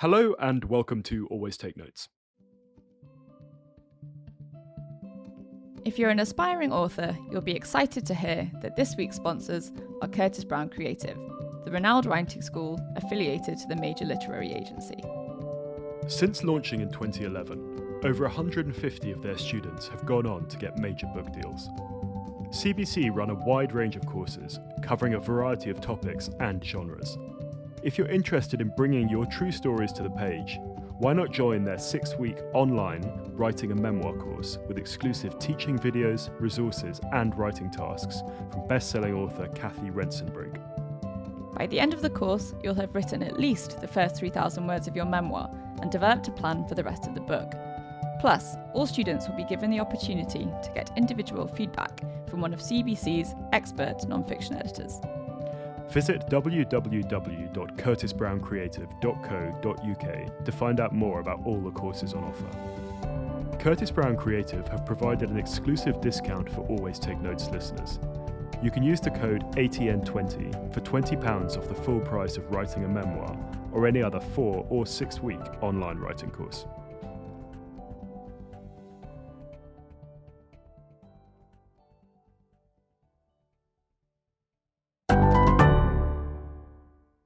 Hello and welcome to Always Take Notes. If you're an aspiring author, you'll be excited to hear that this week's sponsors are Curtis Brown Creative, the renowned writing school affiliated to the major literary agency. Since launching in 2011, over 150 of their students have gone on to get major book deals. CBC run a wide range of courses covering a variety of topics and genres. If you're interested in bringing your true stories to the page, why not join their 6-week online Writing a Memoir course with exclusive teaching videos, resources, and writing tasks from best-selling author Kathy Rensenbrink. By the end of the course, you'll have written at least the first 3,000 words of your memoir and developed a plan for the rest of the book. Plus, all students will be given the opportunity to get individual feedback from one of CBC's expert non-fiction editors. Visit www.curtisbrowncreative.co.uk to find out more about all the courses on offer. Curtis Brown Creative have provided an exclusive discount for Always Take Notes listeners. You can use the code ATN20 for £20 off the full price of writing a memoir or any other 4 or 6-week online writing course.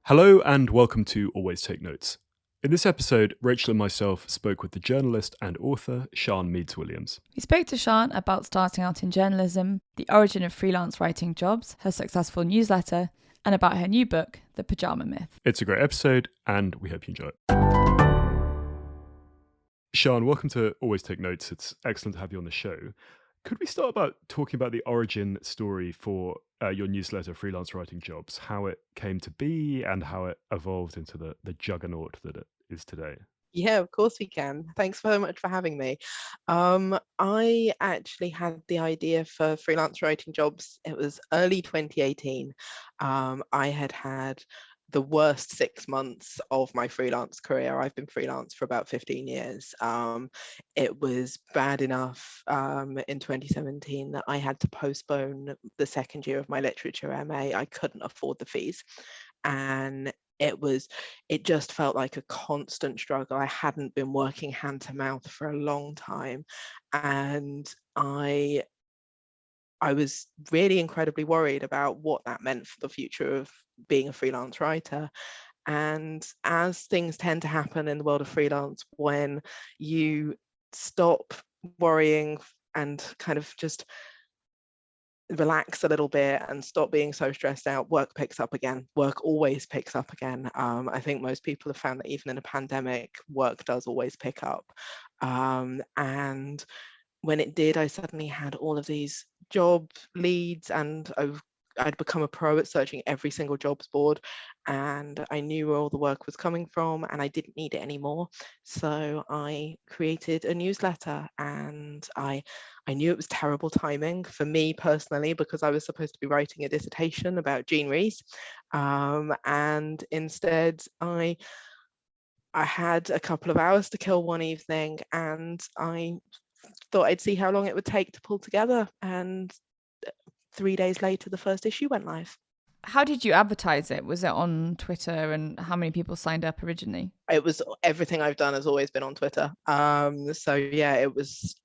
Hello and welcome to Always Take Notes. In this episode, Rachel and myself spoke with the journalist and author Sian Meades-Williams. We spoke to Sian about starting out in journalism, the origin of freelance writing jobs, her successful newsletter, and about her new book, The Pyjama Myth. It's a great episode and we hope you enjoy it. Sian, welcome to Always Take Notes. It's excellent to have you on the show. Could we start about talking about the origin story for your newsletter, Freelance Writing Jobs, how it came to be and how it evolved into the juggernaut that it is today? Yeah, of course we can. Thanks so much for having me. I actually had the idea for Freelance Writing Jobs. It was early 2018. I had the worst 6 months of my freelance career. I've been freelance for about 15 years. It was bad enough in 2017 that I had to postpone the second year of my literature MA. I couldn't afford the fees. And it just felt like a constant struggle. I hadn't been working hand to mouth for a long time. And I was really incredibly worried about what that meant for the future of being a freelance writer. And as things tend to happen in the world of freelance, when you stop worrying and kind of just relax a little bit and stop being so stressed out, work picks up again. Work always picks up again. I think most people have found that even in a pandemic, work does always pick up. And when it did, I suddenly had all of these job leads, and I'd become a pro at searching every single jobs board, and I knew where all the work was coming from, and I didn't need it anymore. So I created a newsletter, and I knew it was terrible timing for me personally, because I was supposed to be writing a dissertation about Jean Rhys, and instead I had a couple of hours to kill one evening, and I thought I'd see how long it would take to pull together, and 3 days later the first issue went live. How did you advertise it? Was it on Twitter, and how many people signed up originally? It was everything I've done has always been on Twitter. So yeah, it was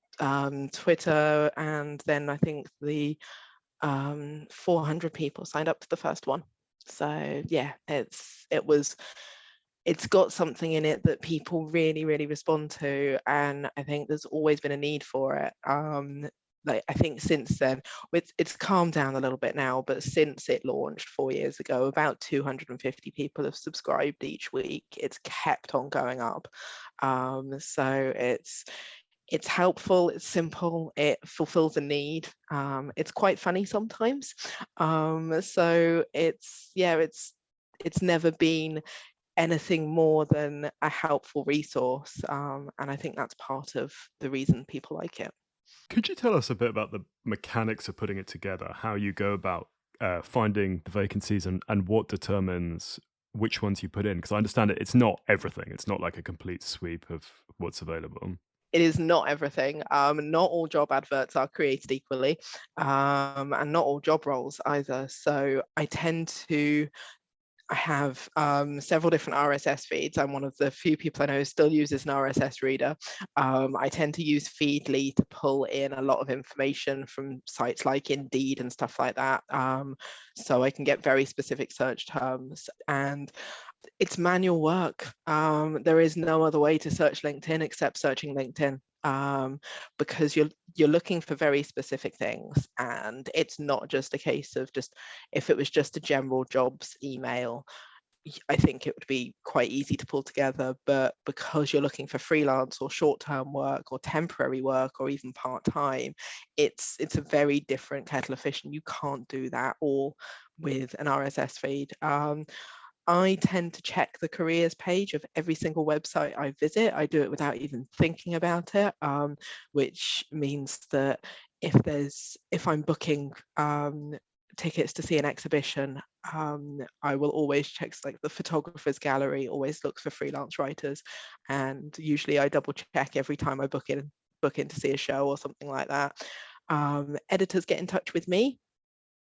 Twitter, and then I think the 400 people signed up for the first one. So yeah, it's got something in it that people really, really respond to, and I think there's always been a need for it. I think since then, it's calmed down a little bit now, but since it launched 4 years ago, about 250 people have subscribed each week. It's kept on going up. So it's helpful, it's simple, it fulfills a need. It's quite funny sometimes. So it's never been anything more than a helpful resource, and I think that's part of the reason people like it. Could you tell us a bit about the mechanics of putting it together, how you go about finding the vacancies and what determines which ones you put in? Because I understand it's not everything. It's not like a complete sweep of what's available. It is not everything. Not all job adverts are created equally, and not all job roles either. So I tend to I have several different RSS feeds. I'm one of the few people I know who still uses an RSS reader. I tend to use Feedly to pull in a lot of information from sites like Indeed and stuff like that. So I can get very specific search terms, and it's manual work. There is no other way to search LinkedIn except searching LinkedIn, because you're looking for very specific things, and it's not just a case of just, if it was just a general jobs email, I think it would be quite easy to pull together, but because you're looking for freelance or short-term work or temporary work or even part-time, it's a very different kettle of fish, and you can't do that all with an RSS feed. I tend to check the careers page of every single website I visit. I do it without even thinking about it, which means that if I'm booking tickets to see an exhibition, I will always check, like the photographer's gallery always looks for freelance writers, and usually I double check every time I book in to see a show or something like that. Editors get in touch with me,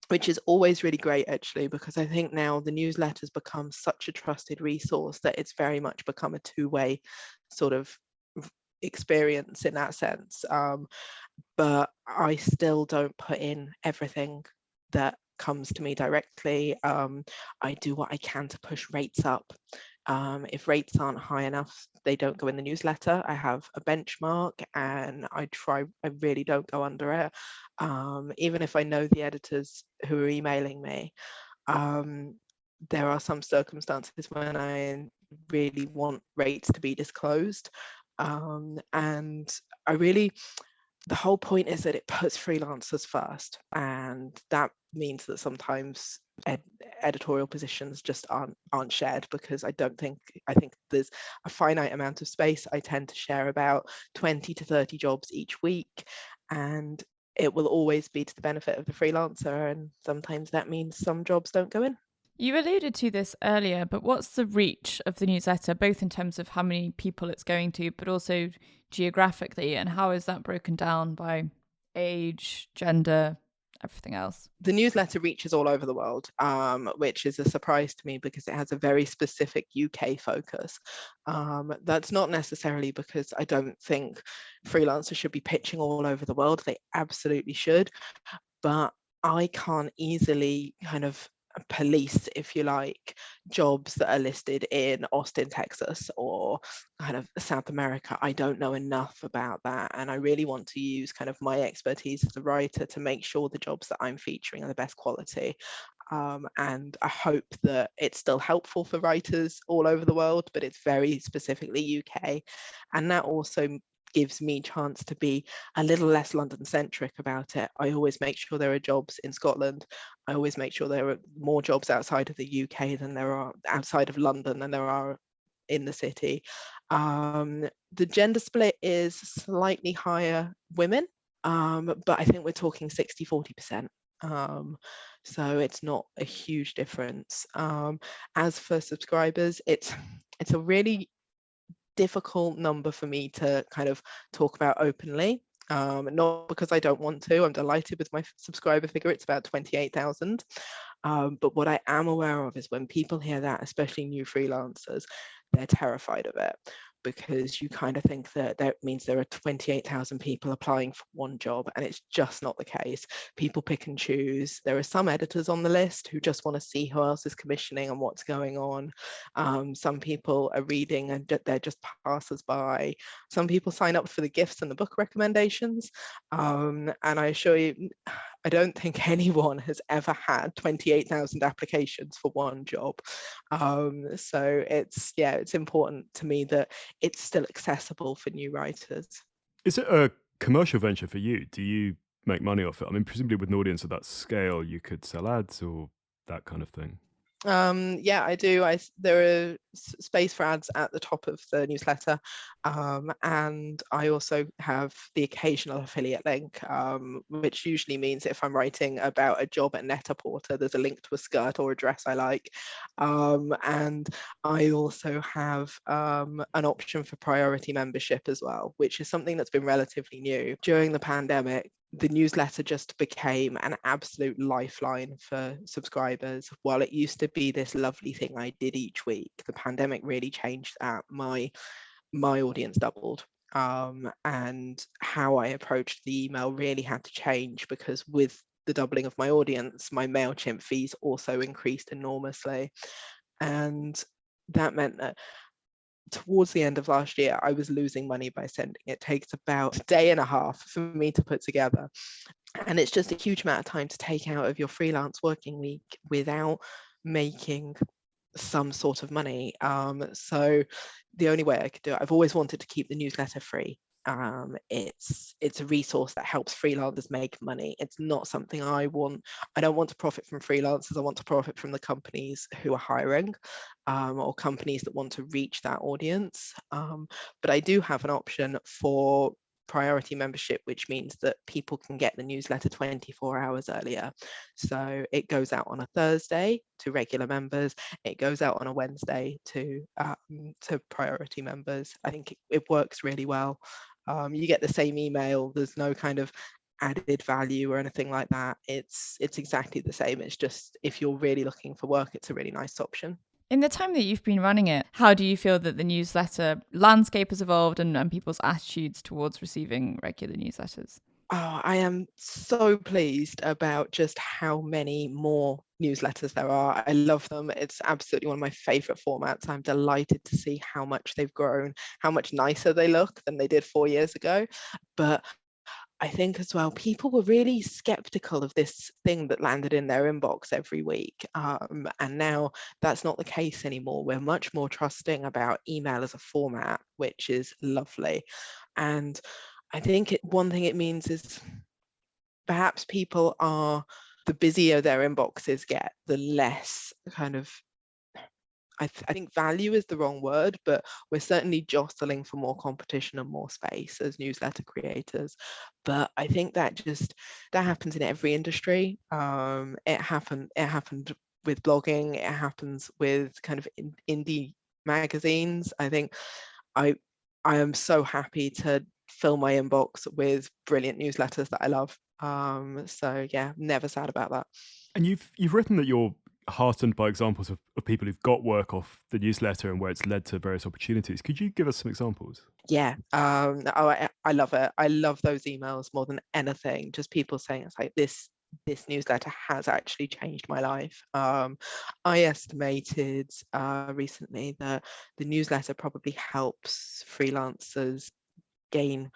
which is always really great, actually, because I think now the newsletter's become such a trusted resource that it's very much become a two-way sort of experience in that sense. But I still don't put in everything that comes to me directly. I do what I can to push rates up. If rates aren't high enough, they don't go in the newsletter. I have a benchmark, and I really don't go under it. Even if I know the editors who are emailing me, there are some circumstances when I really want rates to be disclosed. And the whole point is that it puts freelancers first, and that means that sometimes editorial positions just aren't shared, because I think there's a finite amount of space. I tend to share about 20 to 30 jobs each week, and it will always be to the benefit of the freelancer, and sometimes that means some jobs don't go in. You alluded to this earlier, but what's the reach of the newsletter, both in terms of how many people it's going to, but also geographically, and how is that broken down by age, gender, everything else? The newsletter reaches all over the world, which is a surprise to me because it has a very specific UK focus. That's not necessarily because I don't think freelancers should be pitching all over the world. They absolutely should, but I can't easily kind of police, if you like, jobs that are listed in Austin, Texas, or kind of South America. I don't know enough about that, and I really want to use kind of my expertise as a writer to make sure the jobs that I'm featuring are the best quality. And I hope that it's still helpful for writers all over the world, but it's very specifically UK, and that also gives me chance to be a little less London centric about it. I always make sure there are jobs in Scotland. I always make sure there are more jobs outside of the UK than there are outside of London than there are in the city. The gender split is slightly higher women, but I think we're talking 60-40%. So it's not a huge difference. As for subscribers, it's a really difficult number for me to kind of talk about openly. Not because I don't want to. I'm delighted with my subscriber figure. It's about 28,000. But what I am aware of is when people hear that, especially new freelancers, they're terrified of it, because you kind of think that that means there are 28,000 people applying for one job, and it's just not the case. People pick and choose. There are some editors on the list who just want to see who else is commissioning and what's going on. Some people are reading and they're just passers-by. Some people sign up for the gifts and the book recommendations. And I assure you, I don't think anyone has ever had 28,000 applications for one job. So it's important to me that it's still accessible for new writers. Is it a commercial venture for you? Do you make money off it? I mean, presumably with an audience of that scale, you could sell ads or that kind of thing. Yeah, I do. There are space for ads at the top of the newsletter, and I also have the occasional affiliate link, which usually means if I'm writing about a job at Net-a-Porter, there's a link to a skirt or a dress I like. And I also have an option for priority membership as well, which is something that's been relatively new. During the pandemic, the newsletter just became an absolute lifeline for subscribers. While it used to be this lovely thing I did each week, the pandemic really changed that. My audience doubled. And how I approached the email really had to change, because with the doubling of my audience, my MailChimp fees also increased enormously. And that meant that towards the end of last year, I was losing money by sending. It takes about a day and a half for me to put together. And it's just a huge amount of time to take out of your freelance working week without making some sort of money. So the only way I could do it, I've always wanted to keep the newsletter free. It's a resource that helps freelancers make money. It's not something I want. I don't want to profit from freelancers. I want to profit from the companies who are hiring, or companies that want to reach that audience. But I do have an option for priority membership, which means that people can get the newsletter 24 hours earlier. So it goes out on a Thursday to regular members. It goes out on a Wednesday to priority members. I think it works really well. You get the same email. There's no kind of added value or anything like that. It's exactly the same. It's just, if you're really looking for work, it's a really nice option. In the time that you've been running it, how do you feel that the newsletter landscape has evolved and people's attitudes towards receiving regular newsletters? Oh, I am so pleased about just how many more newsletters there are. I love them. It's absolutely one of my favorite formats. I'm delighted to see how much they've grown, how much nicer they look than they did 4 years ago. But I think as well, people were really skeptical of this thing that landed in their inbox every week. And now that's not the case anymore. We're much more trusting about email as a format, which is lovely. And I think one thing it means is perhaps people are, the busier their inboxes get, the less kind of, I think value is the wrong word, but we're certainly jostling for more competition and more space as newsletter creators. But I think that happens in every industry. It happened with blogging. It happens with kind of indie magazines. I think I am so happy to fill my inbox with brilliant newsletters that I love. So yeah, never sad about that. And you've written that you're heartened by examples of people who've got work off the newsletter and where it's led to various opportunities. Could you give us some examples? Yeah, I love it. I love those emails more than anything. Just people saying it's like this newsletter has actually changed my life. I estimated recently that the newsletter probably helps freelancers gain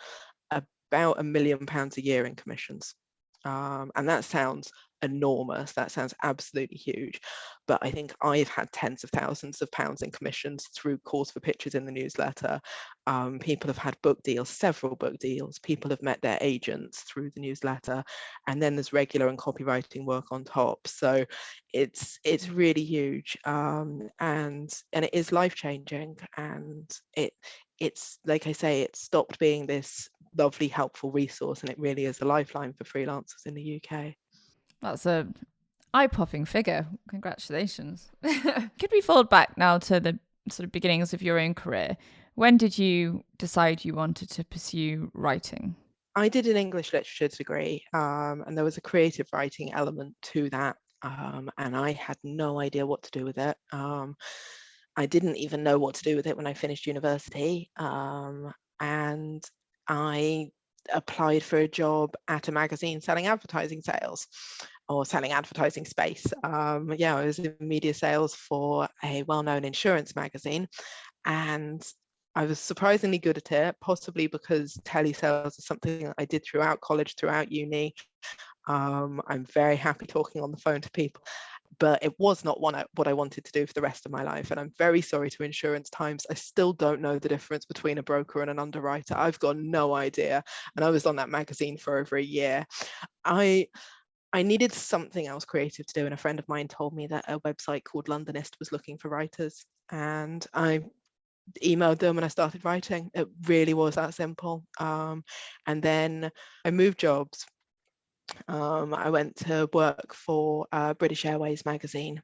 about £1 million a year in commissions. And that sounds enormous. That sounds absolutely huge. But I think I've had tens of thousands of pounds in commissions through calls for pictures in the newsletter. People have had book deals, several book deals. People have met their agents through the newsletter. And then there's regular and copywriting work on top. So it's really huge. And it is life-changing. And it's like I say, it stopped being this lovely, helpful resource, and it really is a lifeline for freelancers in the UK. That's a eye-popping figure. Congratulations. Could we fold back now to the sort of beginnings of your own career? When did you decide you wanted to pursue writing? I did an English literature degree, and there was a creative writing element to that, and I had no idea what to do with it. I didn't even know what to do with it when I finished university, and I applied for a job at a magazine selling advertising sales or selling advertising space. I was in media sales for a well-known insurance magazine, and I was surprisingly good at it, possibly because telesales is something that I did throughout college, throughout uni. I'm very happy talking on the phone to people, but it was not what I wanted to do for the rest of my life. And I'm very sorry to Insurance Times. I still don't know the difference between a broker and an underwriter. I've got no idea. And I was on that magazine for over a year. I needed something else creative to do. And a friend of mine told me that a website called Londonist was looking for writers. And I emailed them and I started writing. It really was that simple. And then I moved jobs. I went to work for British Airways magazine,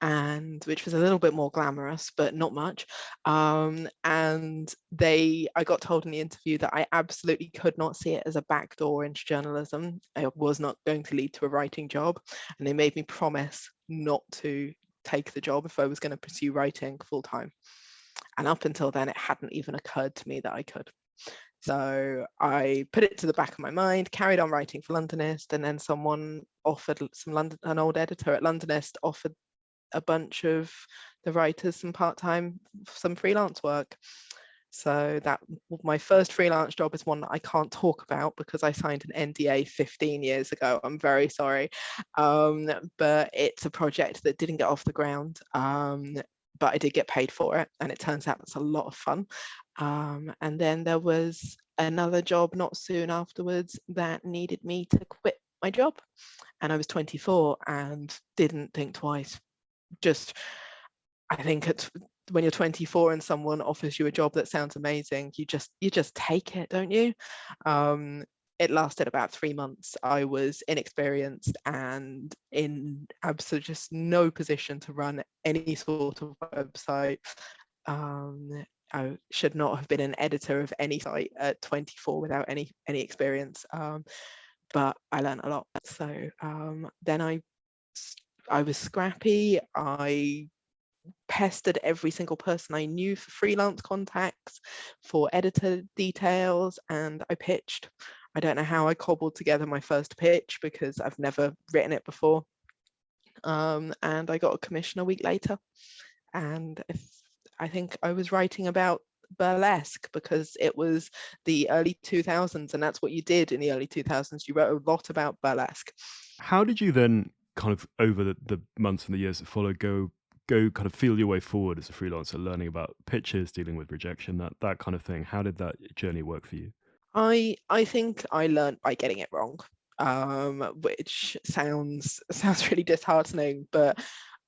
and which was a little bit more glamorous, but not much. And I got told in the interview that I absolutely could not see it as a backdoor into journalism. It was not going to lead to a writing job, and they made me promise not to take the job if I was going to pursue writing full time. And up until then, it hadn't even occurred to me that I could. So I put it to the back of my mind, carried on writing for Londonist, and then someone offered an old editor at Londonist offered a bunch of the writers some freelance work. So that my first freelance job is one that I can't talk about because I signed an NDA 15 years ago. I'm very sorry. But it's a project that didn't get off the ground. But I did get paid for it, and it turns out it's a lot of fun. And then there was another job not soon afterwards that needed me to quit my job. And I was 24 and didn't think twice. I think when you're 24 and someone offers you a job that sounds amazing, you just take it, don't you? It lasted about 3 months. I was inexperienced and in absolutely just no position to run any sort of website. I should not have been an editor of any site at 24 without any experience. But I learned a lot. So then I was scrappy. I pestered every single person I knew for freelance contacts, for editor details, and I pitched. I don't know how I cobbled together my first pitch because I've never written it before. And I got a commission a week later. And I think I was writing about burlesque because it was the early 2000s, and that's what you did in the early 2000s. You wrote a lot about burlesque. How did you then kind of over the months and the years that followed go kind of feel your way forward as a freelancer, learning about pitches, dealing with rejection, that kind of thing? How did that journey work for you? I think I learned by getting it wrong, which sounds really disheartening, but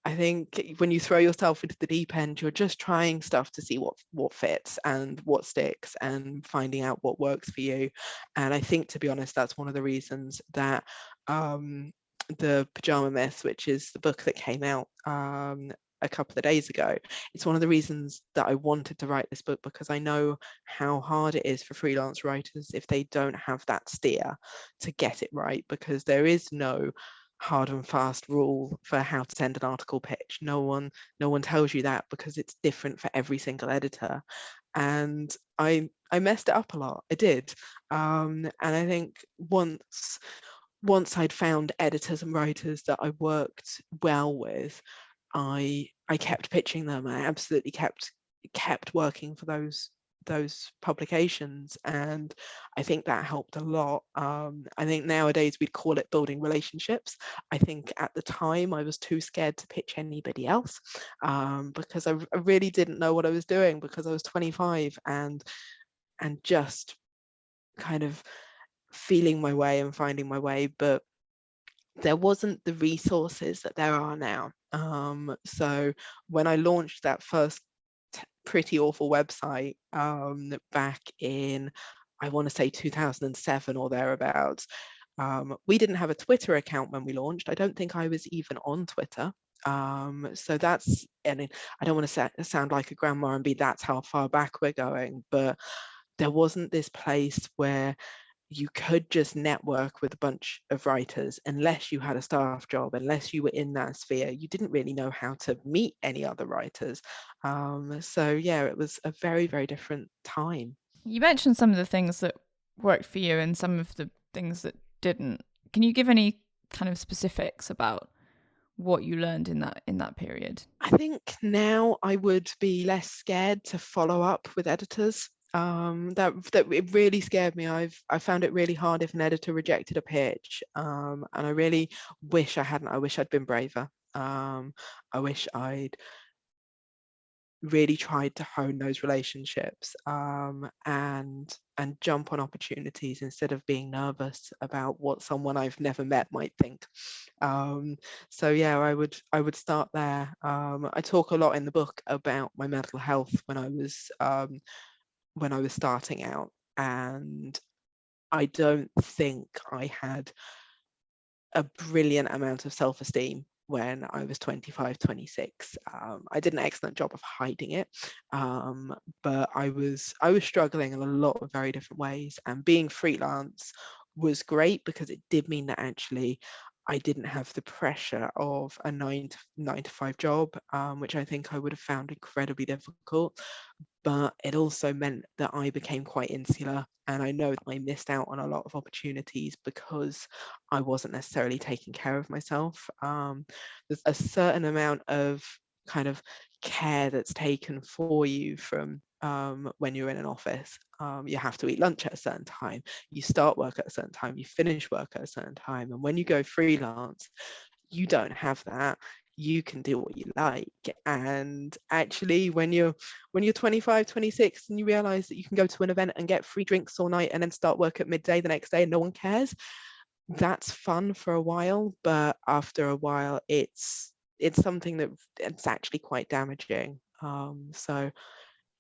I think when you throw yourself into the deep end, you're just trying stuff to see what fits and what sticks and finding out what works for you. And I think, to be honest, that's one of the reasons that the Pajama Myth, which is the book that came out a couple of days ago, it's one of the reasons that I wanted to write this book, because I know how hard it is for freelance writers if they don't have that steer to get it right, because there is no hard and fast rule for how to send an article pitch. No one tells you that, because it's different for every single editor. And I messed it up a lot. I did. And I think once I'd found editors and writers that I worked well with, I kept pitching them. I absolutely kept working for those publications, and I think that helped a lot. I think nowadays we'd call it building relationships. I think at the time I was too scared to pitch anybody else, because I really didn't know what I was doing, because I was 25 and just kind of feeling my way and finding my way, but there wasn't the resources that there are now. So when I launched that first pretty awful website back in, I want to say 2007 or thereabouts, we didn't have a Twitter account when we launched. I don't think I was even on Twitter. So that's, and I don't want to sound like a grandma and be that's how far back we're going, but there wasn't this place where you could just network with a bunch of writers unless you had a staff job, unless you were in that sphere. You didn't really know how to meet any other writers. So yeah, it was a very, very different time. You mentioned some of the things that worked for you and some of the things that didn't. Can you give any kind of specifics about what you learned in that period? I think now I would be less scared to follow up with editors. That it really scared me. I found it really hard if an editor rejected a pitch, and I really wish I hadn't. I wish I'd been braver. I wish I'd really tried to hone those relationships, and jump on opportunities instead of being nervous about what someone I've never met might think. So yeah, I would start there. I talk a lot in the book about my mental health when I was starting out, and I don't think I had a brilliant amount of self-esteem when I was 25, 26. I did an excellent job of hiding it, but I was struggling in a lot of very different ways. And being freelance was great because it did mean that actually I didn't have the pressure of a nine to five job, which I think I would have found incredibly difficult. But it also meant that I became quite insular, and I know that I missed out on a lot of opportunities because I wasn't necessarily taking care of myself. There's a certain amount of kind of care that's taken for you from when you're in an office. You have to eat lunch at a certain time, you start work at a certain time, you finish work at a certain time. And when you go freelance, you don't have that. You can do what you like. And actually, when you're 25, 26, and you realize that you can go to an event and get free drinks all night and then start work at midday the next day and no one cares, that's fun for a while. But after a while, it's something that it's actually quite damaging. So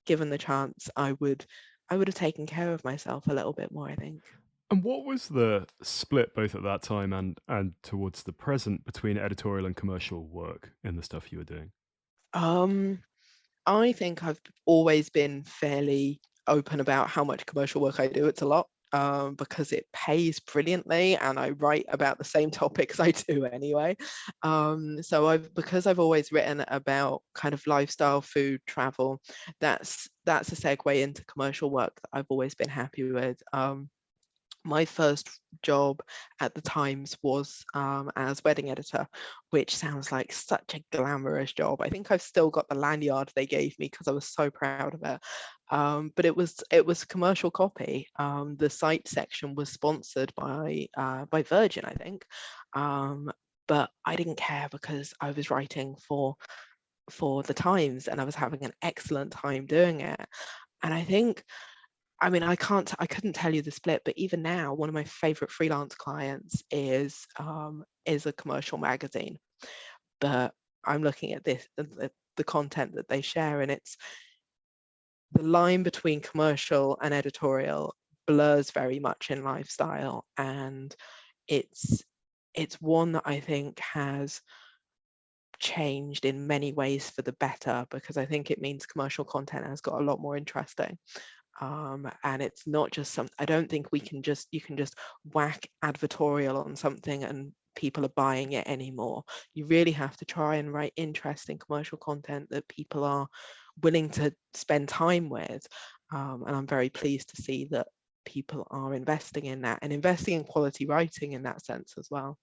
given the chance, I would have taken care of myself a little bit more, I think. And what was the split both at that time and towards the present between editorial and commercial work in the stuff you were doing? Um, I think I've always been fairly open about how much commercial work I do. It's a lot, because it pays brilliantly, and I write about the same topics I do anyway. So because I've always written about kind of lifestyle, food, travel, that's a segue into commercial work that I've always been happy with. My first job at the Times was as wedding editor, which sounds like such a glamorous job. I think I've still got the lanyard they gave me because I was so proud of it. But it was commercial copy. The site section was sponsored by Virgin, I think. But I didn't care because I was writing for the Times and I was having an excellent time doing it. And I think, I mean, I couldn't tell you the split, but even now, one of my favorite freelance clients is a commercial magazine. But I'm looking at the content that they share, and it's the line between commercial and editorial blurs very much in lifestyle, and it's one that I think has changed in many ways for the better, because I think it means commercial content has got a lot more interesting. And it's not just I don't think you can just whack advertorial on something and people are buying it anymore. You really have to try and write interesting commercial content that people are willing to spend time with. And I'm very pleased to see that people are investing in that and investing in quality writing in that sense as well.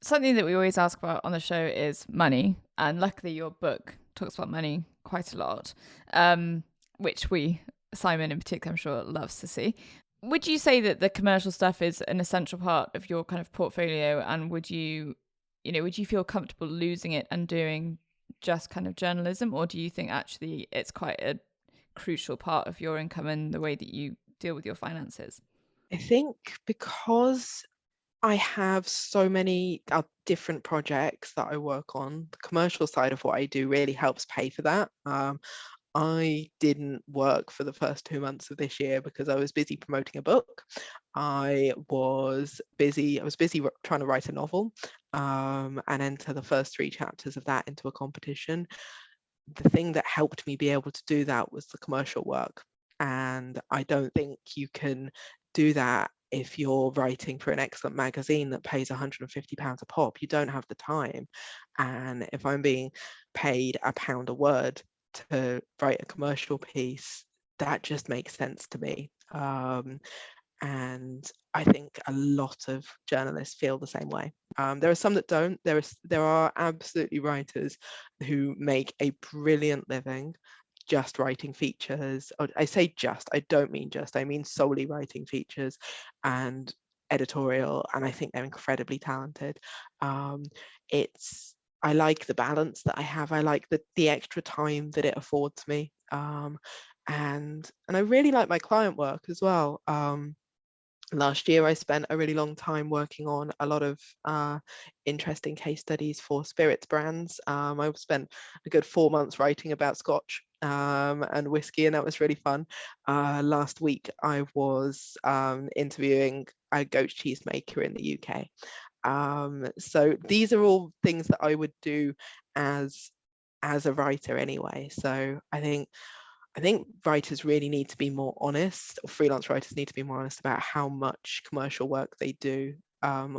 Something that we always ask about on the show is money, and luckily your book talks about money quite a lot, which Simon in particular, I'm sure, loves to see. Would you say that the commercial stuff is an essential part of your kind of portfolio, and would you feel comfortable losing it and doing just kind of journalism, or do you think actually it's quite a crucial part of your income and the way that you deal with your finances? I think because I have so many different projects that I work on, the commercial side of what I do really helps pay for that. I didn't work for the first 2 months of this year because I was busy promoting a book. I was busy trying to write a novel, and enter the first 3 chapters of that into a competition. The thing that helped me be able to do that was the commercial work. And I don't think you can do that if you're writing for an excellent magazine that pays £150 a pop. You don't have the time. And if I'm being paid £1 a word to write a commercial piece, that just makes sense to me. And I think a lot of journalists feel the same way. There are some that don't. There are absolutely writers who make a brilliant living just writing features. I say just, I don't mean just, I mean solely writing features and editorial, and I think they're incredibly talented. I like the balance that I have. I like the extra time that it affords me. And I really like my client work as well. Last year, I spent a really long time working on a lot of interesting case studies for spirits brands. I spent a good 4 months writing about Scotch and whiskey, and that was really fun. Last week, I was interviewing a goat cheese maker in the UK. So these are all things that I would do as a writer anyway. So I think writers really need to be more honest, or freelance writers need to be more honest about how much commercial work they do.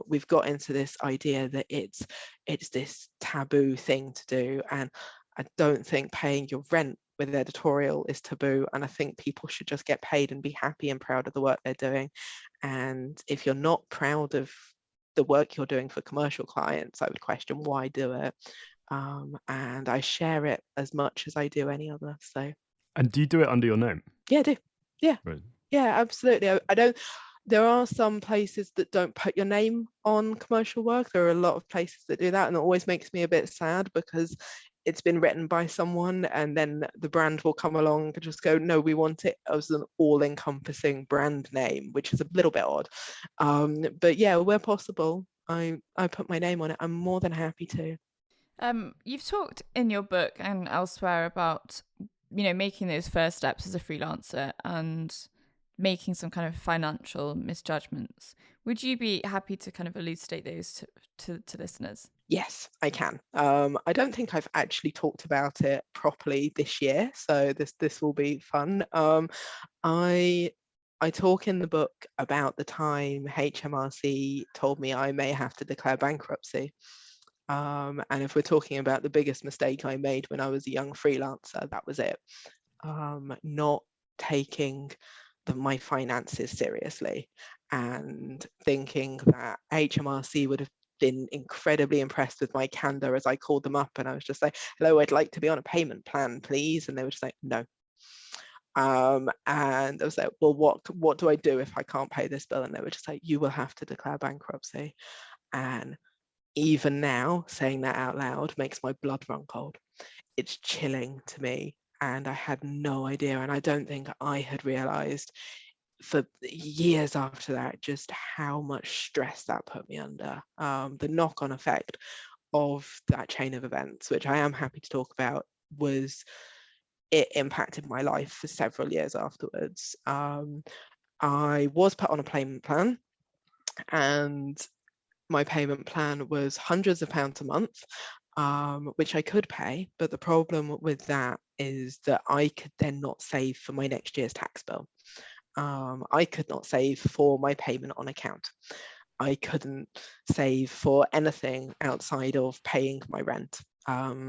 We've got into this idea that it's this taboo thing to do, and I don't think paying your rent with editorial is taboo, and I think people should just get paid and be happy and proud of the work they're doing. And if you're not proud of the work you're doing for commercial clients, I would question why do it. And I share it as much as I do any other. So And do you do it under your name? yeah, I do. Yeah. Right. Yeah, absolutely. I don't. There are some places that don't put your name on commercial work. There are a lot of places that do that, and it always makes me a bit sad because it's been written by someone, and then the brand will come along and just go, "No, we want it as an all-encompassing brand name," which is a little bit odd. But yeah, where possible, I put my name on it. I'm more than happy to. You've talked in your book and elsewhere about, making those first steps as a freelancer and making some kind of financial misjudgments. Would you be happy to kind of elucidate those to listeners? Yes, I can. I don't think I've actually talked about it properly this year, so this will be fun. I talk in the book about the time HMRC told me I may have to declare bankruptcy. And if we're talking about the biggest mistake I made when I was a young freelancer, that was it. Not taking my finances seriously and thinking that HMRC would have been incredibly impressed with my candor as I called them up, and I was just like, "Hello, I'd like to be on a payment plan, please." And they were just like, "No." And I was like, "Well, what do I do if I can't pay this bill?" And they were just like, "You will have to declare bankruptcy." And even now, saying that out loud makes my blood run cold. It's chilling to me, and I had no idea, and I don't think I had realized for years after that just how much stress that put me under. The knock-on effect of that chain of events, which I am happy to talk about, was it impacted my life for several years afterwards. I was put on a payment plan, and my payment plan was hundreds of pounds a month, which I could pay. But the problem with that is that I could then not save for my next year's tax bill. I could not save for my payment on account. I couldn't save for anything outside of paying my rent,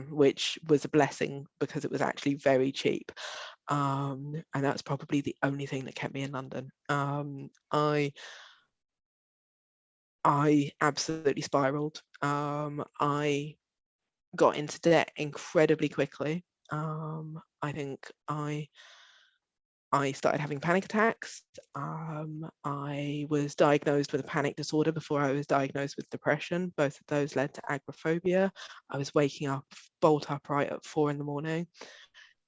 which was a blessing because it was actually very cheap. And that's probably the only thing that kept me in London. I absolutely spiraled. I got into debt incredibly quickly. I think I started having panic attacks. I was diagnosed with a panic disorder before I was diagnosed with depression. Both of those led to agoraphobia. I was waking up bolt upright at 4 a.m.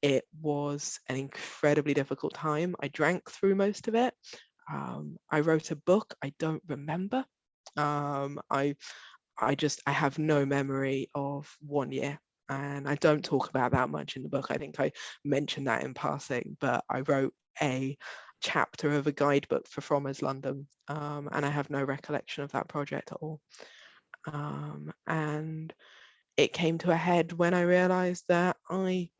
It was an incredibly difficult time. I drank through most of it. I wrote a book I don't remember. I have no memory of 1 year, and I don't talk about that much in the book. I think I mentioned that in passing, but I wrote a chapter of a guidebook for Frommer's London, and I have no recollection of that project at all. And it came to a head when I realized that I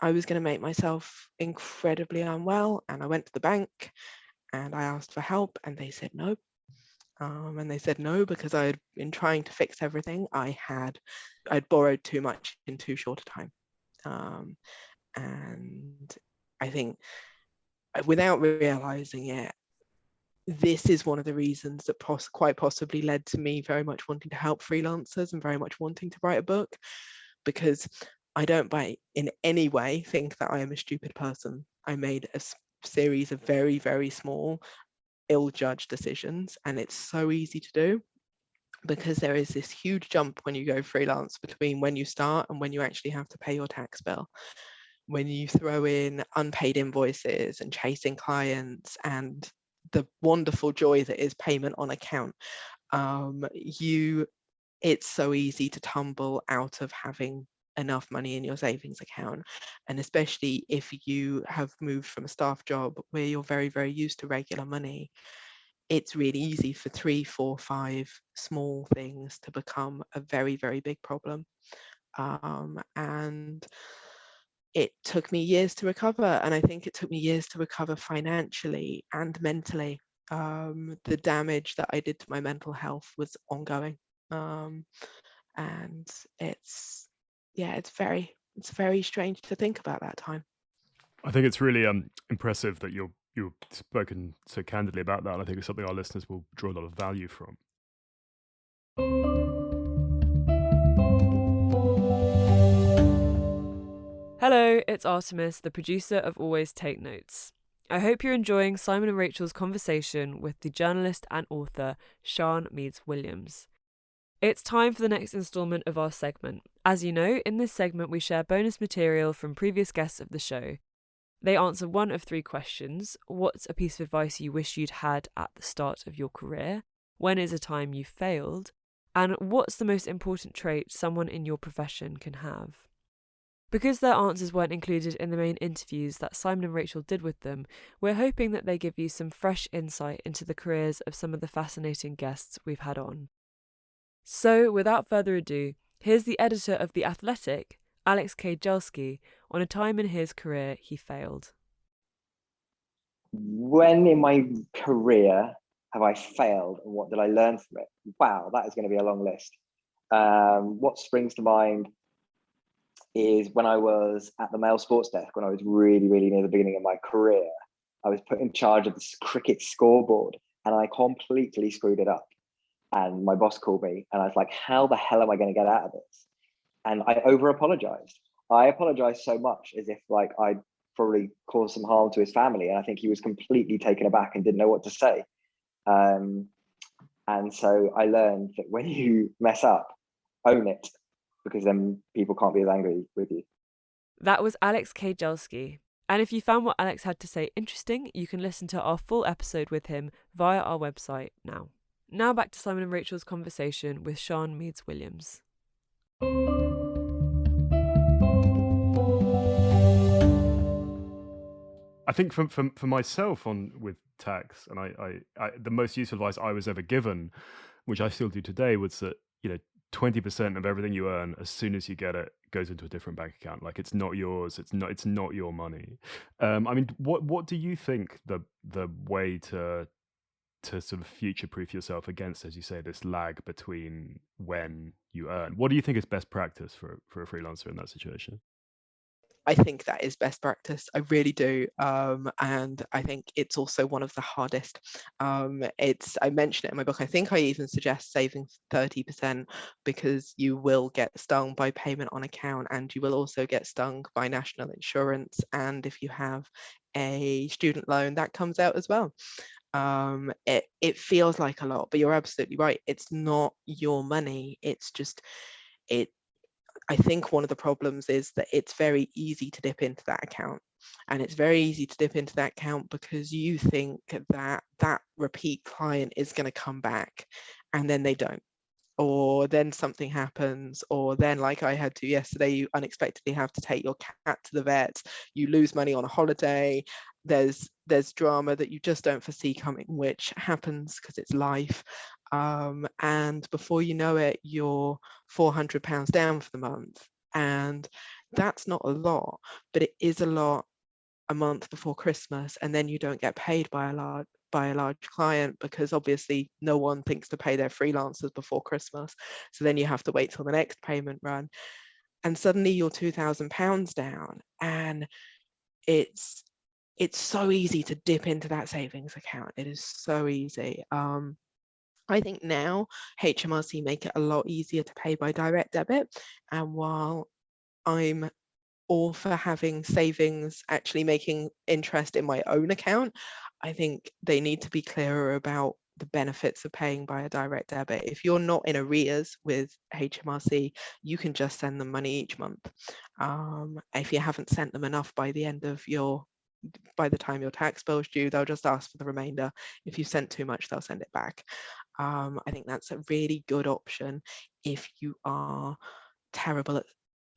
was going to make myself incredibly unwell, and I went to the bank and I asked for help, and they said no. And they said no because I had been trying to fix everything. I'd borrowed too much in too short a time. And I think without realizing it, this is one of the reasons that quite possibly led to me very much wanting to help freelancers and very much wanting to write a book, because I don't in any way think that I am a stupid person. I made a series of very, very small, ill-judged decisions, and it's so easy to do because there is this huge jump when you go freelance between when you start and when you actually have to pay your tax bill. When you throw in unpaid invoices and chasing clients and the wonderful joy that is payment on account, it's so easy to tumble out of having enough money in your savings account. And especially if you have moved from a staff job where you're very, very used to regular money, it's really easy for 3, 4, 5 small things to become a very, very big problem. And it took me years to recover, and I think it took me years to recover financially and mentally. The damage that I did to my mental health was ongoing, and it's very strange to think about that time. I think it's really impressive that you've spoken so candidly about that. And I think it's something our listeners will draw a lot of value from. Hello, it's Artemis, the producer of Always Take Notes. I hope you're enjoying Simon and Rachel's conversation with the journalist and author Sian Meades-Williams. It's time for the next instalment of our segment. As you know, in this segment we share bonus material from previous guests of the show. They answer one of 3 questions. What's a piece of advice you wish you'd had at the start of your career? When is a time you failed? And what's the most important trait someone in your profession can have? Because their answers weren't included in the main interviews that Simon and Rachel did with them, we're hoping that they give you some fresh insight into the careers of some of the fascinating guests we've had on. So, without further ado, here's the editor of The Athletic, Alex Kajulski, on a time in his career he failed. When in my career have I failed, and what did I learn from it? Wow, that is going to be a long list. What springs to mind is when I was at the Mail Sports Desk, when I was really, really near the beginning of my career. I was put in charge of this cricket scoreboard, and I completely screwed it up. And my boss called me, and I was like, how the hell am I going to get out of this? And I over-apologized. I apologized so much as if like I'd probably caused some harm to his family. And I think he was completely taken aback and didn't know what to say. And so I learned that when you mess up, own it, because then people can't be as angry with you. That was Alex Kajulski. And if you found what Alex had to say interesting, you can listen to our full episode with him via our website now. Now back to Simon and Rachel's conversation with Sian Meades-Williams. I think for myself with tax, and I the most useful advice I was ever given, which I still do today, was that 20% of everything you earn, as soon as you get it, goes into a different bank account. Like it's not yours. It's not your money. I mean, what do you think the way to sort of future-proof yourself against, as you say, this lag between when you earn? What do you think is best practice for a freelancer in that situation? I think that is best practice. I really do. And I think it's also one of the hardest. I mention it in my book. I think I even suggest saving 30% because you will get stung by payment on account, and you will also get stung by national insurance. And if you have a student loan, that comes out as well. It feels like a lot, but you're absolutely right. It's not your money. It's just it. I think one of the problems is that it's very easy to dip into that account, and it's very easy to dip into that account because you think that that repeat client is going to come back, and then they don't, or then something happens, or then like I had to yesterday, you unexpectedly have to take your cat to the vet, you lose money on a holiday, there's drama that you just don't foresee coming, which happens because it's life. And before you know it, you're £400 down for the month. And that's not a lot, but it is a lot a month before Christmas, and then you don't get paid by a large client because obviously no one thinks to pay their freelancers before Christmas. So then you have to wait till the next payment run, and suddenly you're £2,000 down, and it's so easy to dip into that savings account. It is so easy. I think now HMRC make it a lot easier to pay by direct debit. And while I'm all for having savings actually making interest in my own account, I think they need to be clearer about the benefits of paying by a direct debit. If you're not in arrears with HMRC, you can just send them money each month. If you haven't sent them enough by the time your tax bill's due, they'll just ask for the remainder. If you sent too much, they'll send it back. I think that's a really good option if you are terrible at,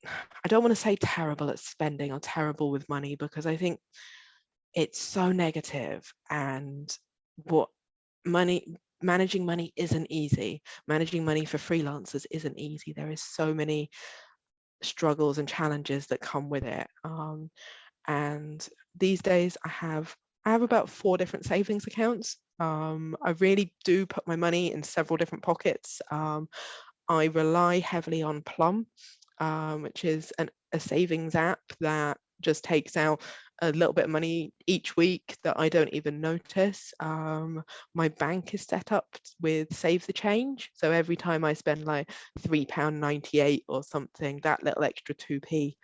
I don't want to say terrible at spending or terrible with money, because I think it's so negative. And what managing money isn't easy. Managing money for freelancers isn't easy. There is so many struggles and challenges that come with it. And these days I have about 4 different savings accounts. I really do put my money in several different pockets. I rely heavily on Plum, which is a savings app that just takes out a little bit of money each week that I don't even notice. My bank is set up with Save the Change. So every time I spend like £3.98 or something, that little extra 2p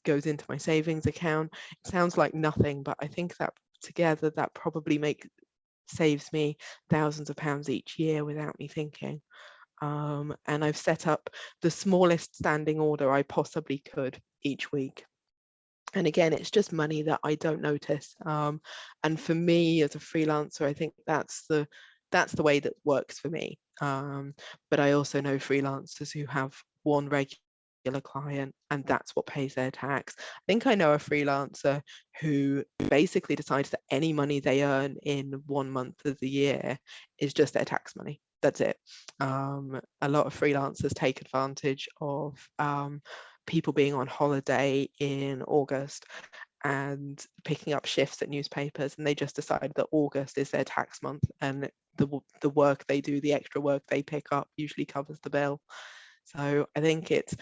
goes into my savings account. It sounds like nothing, but I think that together that probably saves me thousands of pounds each year without me thinking. And I've set up the smallest standing order I possibly could each week. And again, it's just money that I don't notice. And for me as a freelancer, I think that's the way that works for me. But I also know freelancers who have one regular client and that's what pays their tax. I think I know a freelancer who basically decides that any money they earn in 1 month of the year is just their tax money. That's it. A lot of freelancers take advantage of people being on holiday in August and picking up shifts at newspapers, and they just decide that August is their tax month, and the work they do, the extra work they pick up, usually covers the bill. So I think it's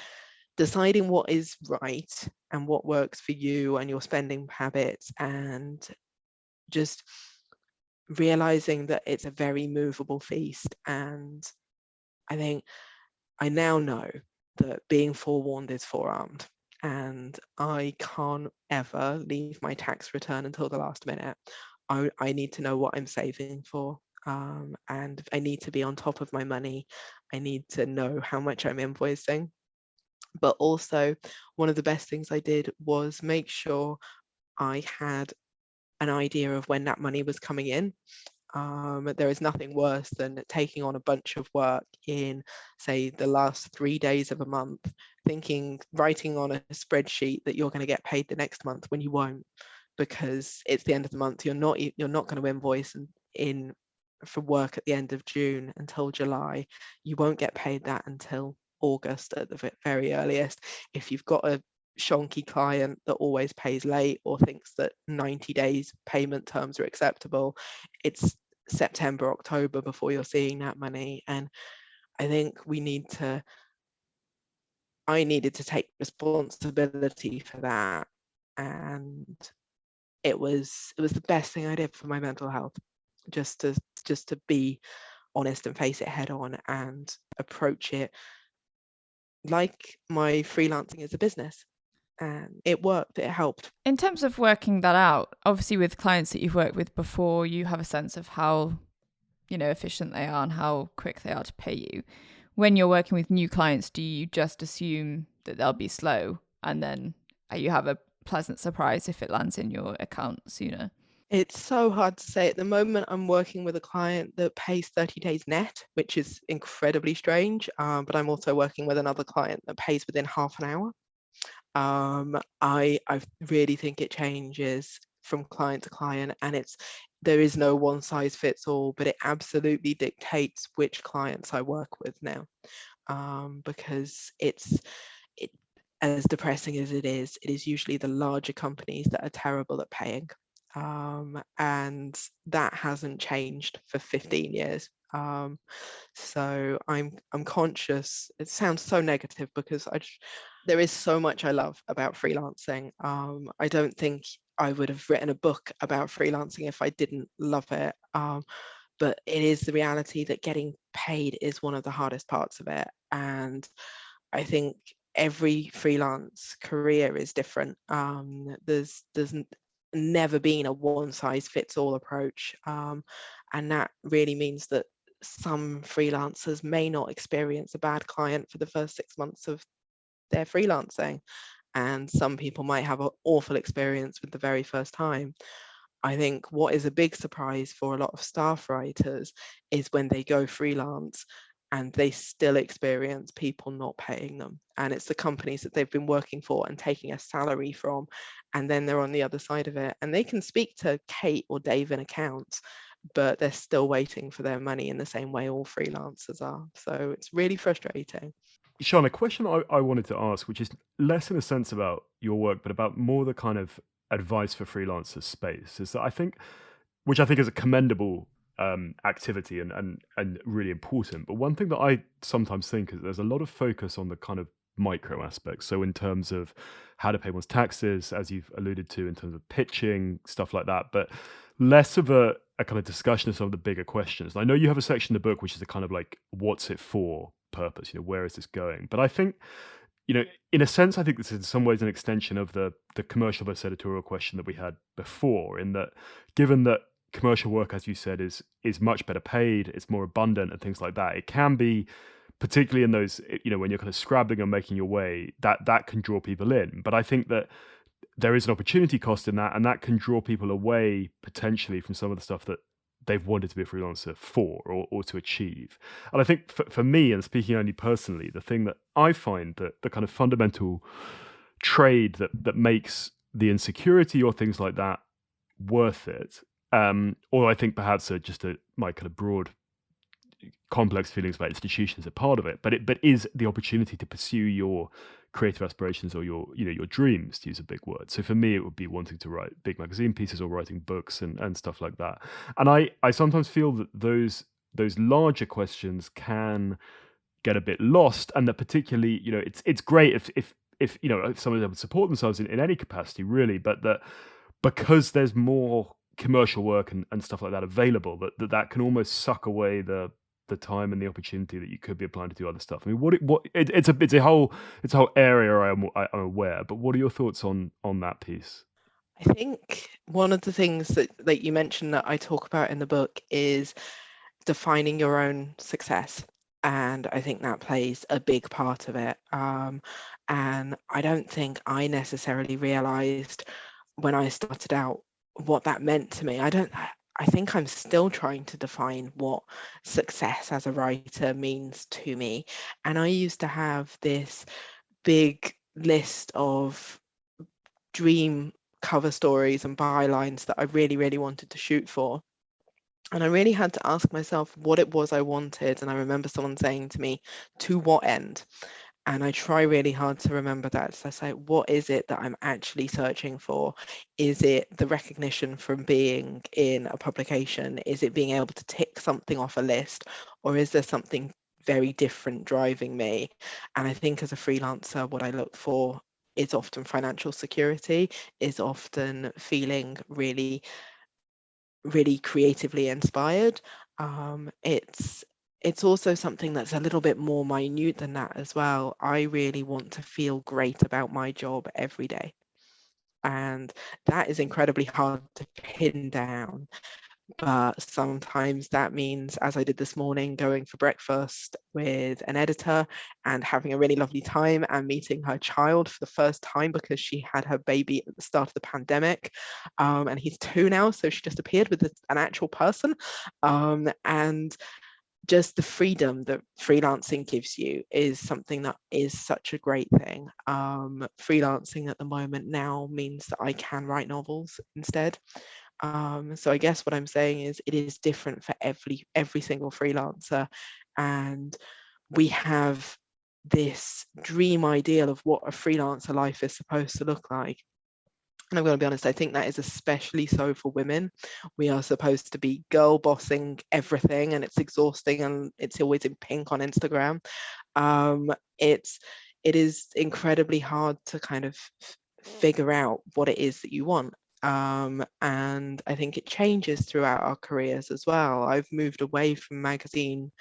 deciding what is right and what works for you and your spending habits, and just realizing that it's a very movable feast. And I think I now know that being forewarned is forearmed, and I can't ever leave my tax return until the last minute. I need to know what I'm saving for, and I need to be on top of my money. I need to know how much I'm invoicing. But also, one of the best things I did was make sure I had an idea of when that money was coming in. There is nothing worse than taking on a bunch of work in, say, the last 3 days of a month, writing on a spreadsheet that you're going to get paid the next month when you won't, because it's the end of the month. You're not going to invoice in for work at the end of June until July. You won't get paid that until August at the very earliest. If you've got a shonky client that always pays late or thinks that 90 days payment terms are acceptable, it's September, October before you're seeing that money. And I think I needed to take responsibility for that. And it was the best thing I did for my mental health, just to be honest and face it head on and approach it like my freelancing as a business. And it worked, it helped. In terms of working that out, obviously with clients that you've worked with before, you have a sense of how, efficient they are and how quick they are to pay you. When you're working with new clients, do you just assume that they'll be slow and then you have a pleasant surprise if it lands in your account sooner? It's so hard to say. At the moment, I'm working with a client that pays 30 days net, which is incredibly strange. But I'm also working with another client that pays within half an hour. I really think it changes from client to client, and there is no one size fits all, but it absolutely dictates which clients I work with now, because as depressing as it is usually the larger companies that are terrible at paying, and that hasn't changed for 15 years. So I'm conscious. It sounds so negative because there is so much I love about freelancing. I don't think I would have written a book about freelancing if I didn't love it. But it is the reality that getting paid is one of the hardest parts of it. And I think every freelance career is different. There's never been a one size fits all approach. And that really means that some freelancers may not experience a bad client for the first 6 months of their freelancing, and some people might have an awful experience with the very first time. I think what is a big surprise for a lot of staff writers is when they go freelance and they still experience people not paying them. And it's the companies that they've been working for and taking a salary from, and then they're on the other side of it. And they can speak to Kate or Dave in accounts, but they're still waiting for their money in the same way all freelancers are. So it's really frustrating. Sean, a question I wanted to ask, which is less in a sense about your work, but about more the kind of advice for freelancers space, is that which I think is a commendable activity and really important. But one thing that I sometimes think is there's a lot of focus on the kind of micro aspects. So in terms of how to pay one's taxes, as you've alluded to, in terms of pitching, stuff like that, but less of a kind of discussion of some of the bigger questions. And I know you have a section in the book which is a kind of like, what's it for purpose? Where is this going? But I think, in a sense, I think this is in some ways an extension of the commercial versus editorial question that we had before, in that given that commercial work, as you said, is much better paid, it's more abundant and things like that, it can be, particularly in those, when you're kind of scrabbling and making your way, that can draw people in. But I think that there is an opportunity cost in that, and that can draw people away potentially from some of the stuff that they've wanted to be a freelancer for or to achieve. And I think for me, and speaking only personally, the thing that I find that the kind of fundamental trade that makes the insecurity or things like that worth it, or I think perhaps my kind of broad complex feelings about institutions are part of it, but is the opportunity to pursue your creative aspirations or your dreams, to use a big word. So for me, it would be wanting to write big magazine pieces or writing books and stuff like that. And I sometimes feel that those larger questions can get a bit lost, and that particularly, it's great if someone's able to support themselves in any capacity, really, but that because there's more commercial work and stuff like that available, that can almost suck away the time and the opportunity that you could be applying to do other stuff. I mean, it's a whole area I'm aware, but what are your thoughts on that piece? I think one of the things that you mentioned that I talk about in the book is defining your own success. And I think that plays a big part of it. And I don't think I necessarily realized when I started out what that meant to me. I think I'm still trying to define what success as a writer means to me. And I used to have this big list of dream cover stories and bylines that I really, really wanted to shoot for. And I really had to ask myself what it was I wanted. And I remember someone saying to me, to what end? And I try really hard to remember that. So I say, what is it that I'm actually searching for? Is it the recognition from being in a publication? Is it being able to tick something off a list? Or is there something very different driving me? And I think as a freelancer, what I look for is often financial security, is often feeling really, really creatively inspired. It's also something that's a little bit more minute than that as well. I really want to feel great about my job every day. And that is incredibly hard to pin down. But sometimes that means, as I did this morning, going for breakfast with an editor and having a really lovely time and meeting her child for the first time because she had her baby at the start of the pandemic. And he's 2 now, so she just appeared with an actual person. And just the freedom that freelancing gives you is something that is such a great thing. Freelancing at the moment now means that I can write novels instead. So I guess what I'm saying is it is different for every single freelancer, and we have this dream ideal of what a freelancer life is supposed to look like. And I'm going to be honest, I think that is especially so for women. We are supposed to be girl bossing everything, and it's exhausting, and it's always in pink on Instagram. It is incredibly hard to kind of figure out what it is that you want. And I think it changes throughout our careers as well. I've moved away from magazine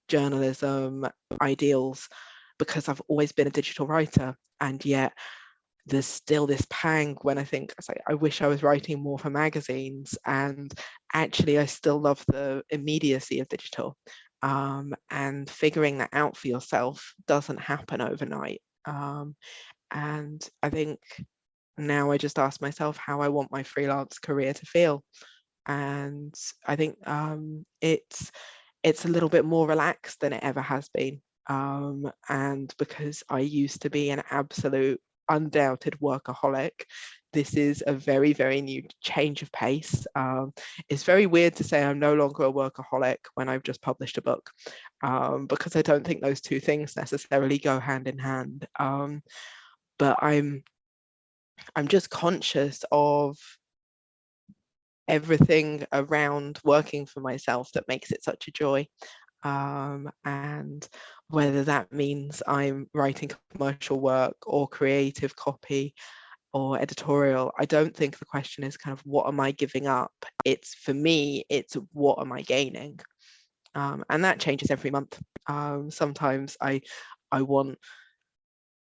journalism ideals because I've always been a digital writer, and yet there's still this pang when I think, I wish I was writing more for magazines. And actually, I still love the immediacy of digital. And figuring that out for yourself doesn't happen overnight. And I think now I just ask myself how I want my freelance career to feel. And I think it's a little bit more relaxed than it ever has been. And because I used to be an absolute undoubted workaholic, this is a very, very new change of pace. It's very weird to say I'm no longer a workaholic when I've just published a book, because I don't think those two things necessarily go hand in hand. But I'm just conscious of everything around working for myself that makes it such a joy. And whether that means I'm writing commercial work or creative copy or editorial, I don't think the question is kind of what am I giving up? It's, for me, it's what am I gaining? And that changes every month. Sometimes I want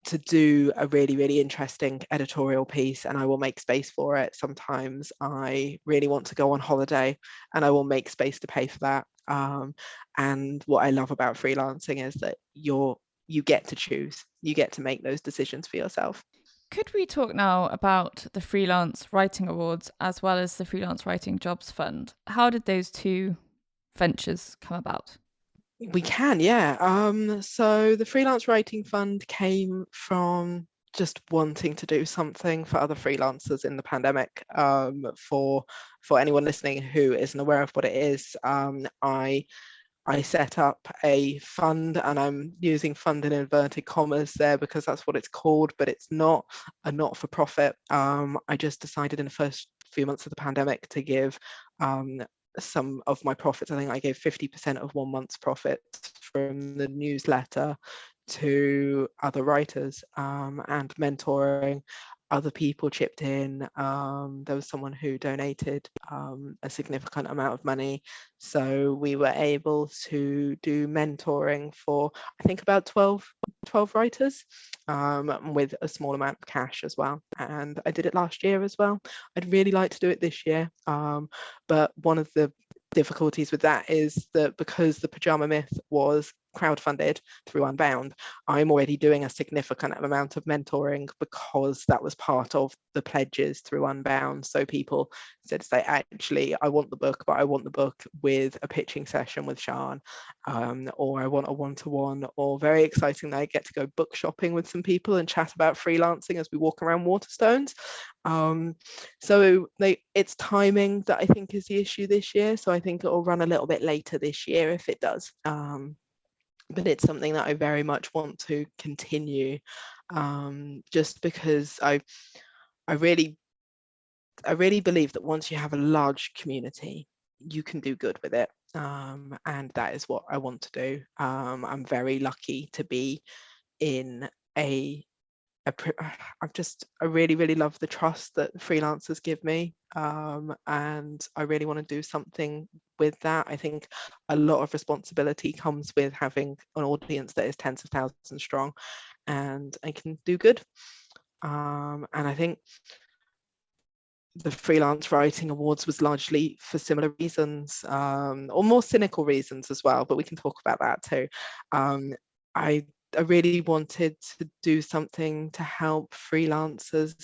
to do a really, really interesting editorial piece and I will make space for it. Sometimes I really want to go on holiday and I will make space to pay for that. And what I love about freelancing is that you get to choose, you get to make those decisions for yourself. Could we talk now about the Freelance Writing Awards as well as the Freelance Writing Jobs Fund? How did those two ventures come about? We can, yeah. So the Freelance Writing Fund came from just wanting to do something for other freelancers in the pandemic. For anyone listening who isn't aware of what it is, I set up a fund, and I'm using fund in inverted commas there because that's what it's called, but it's not a not-for-profit. I just decided in the first few months of the pandemic to give some of my profits. I think I gave 50% of 1 month's profits from the newsletter to other writers, and mentoring. Other people chipped in. There was someone who donated a significant amount of money. So we were able to do mentoring for, I think, about 12 writers, with a small amount of cash as well. And I did it last year as well. I'd really like to do it this year. But one of the difficulties with that is that because the Pajama Myth was crowdfunded through Unbound, I'm already doing a significant amount of mentoring because that was part of the pledges through Unbound. So people said to say, actually, I want the book, but I want the book with a pitching session with Sian, or I want a one-to-one, or very exciting that I get to go book shopping with some people and chat about freelancing as we walk around Waterstones. So it's timing that I think is the issue this year. So I think it'll run a little bit later this year if it does. But it's something that I very much want to continue, just because I really believe that once you have a large community, you can do good with it, and that is what I want to do. I'm very lucky to be in I really, really love the trust that freelancers give me, and I really want to do something with that. I think a lot of responsibility comes with having an audience that is tens of thousands strong, and I can do good. And I think the Freelance Writing Awards was largely for similar reasons, or more cynical reasons as well, but we can talk about that too. I really wanted to do something to help freelancers